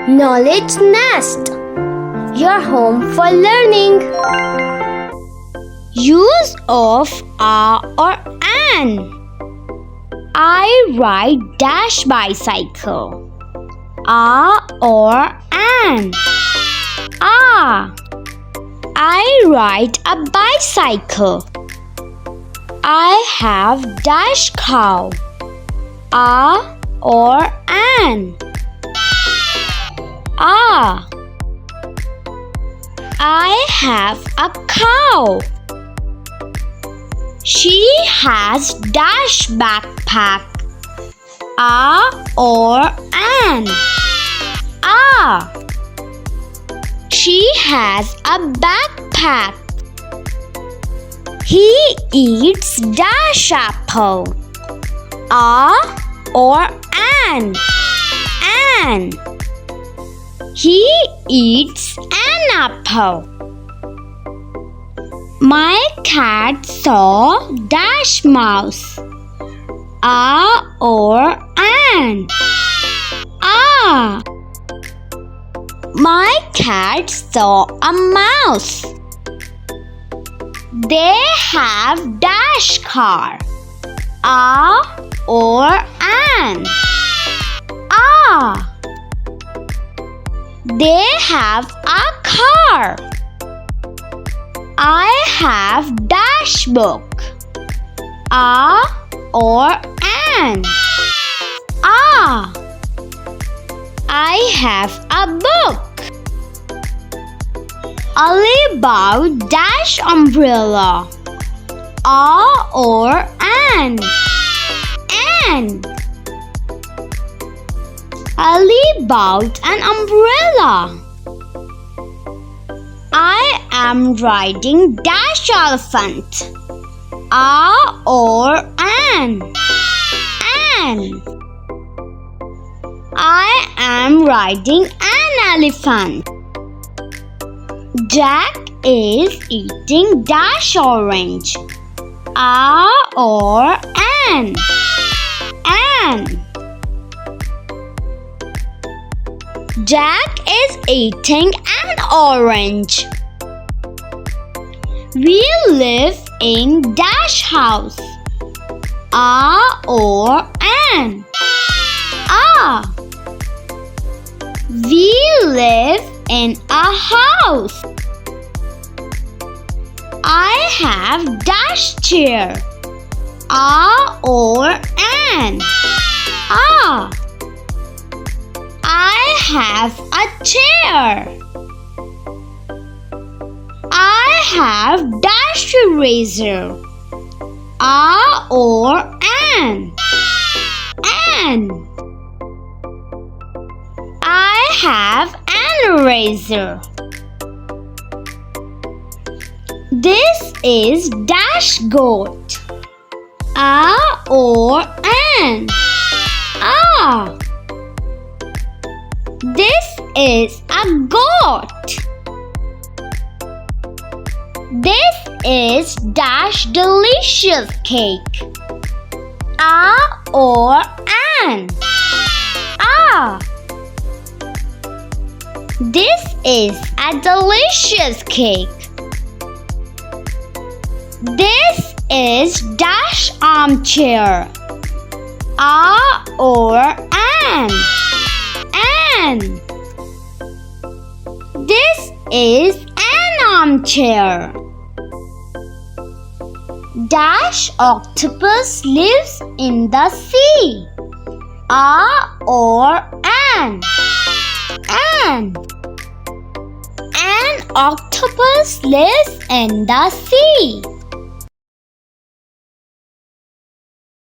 Knowledge Nest, your home for learning. Use of a or an. I ride dash bicycle. A or an. A. I ride a bicycle. I have dash cow. A or an. A. I have a cow. She has dash backpack. A or an. A. She has a backpack. He eats dash apple. A or an. An. He eats an apple. My cat saw dash mouse. A or an. A. My cat saw a mouse. They have dash car. A or an. A. They have a car. I have dash book. A or an. A. I have a book. Alibaba dash umbrella. A or an. An. Ali bought an umbrella. I am riding dash elephant. A or an. An. I am riding an elephant. Jack is eating dash orange. A or an. An. Jack is eating an orange. We live in dash house. A or an. A. We live in a house. I have dash chair. A or an. A. I have a chair. I have dash eraser. A or an. An. I have an eraser. This is dash goat. A or an. A. This is a goat. This is dash delicious cake. A or an. A. This is a delicious cake. This is dash armchair. A or an. An. This is an armchair. Dash octopus lives in the sea. A or an. An. An octopus lives in the sea.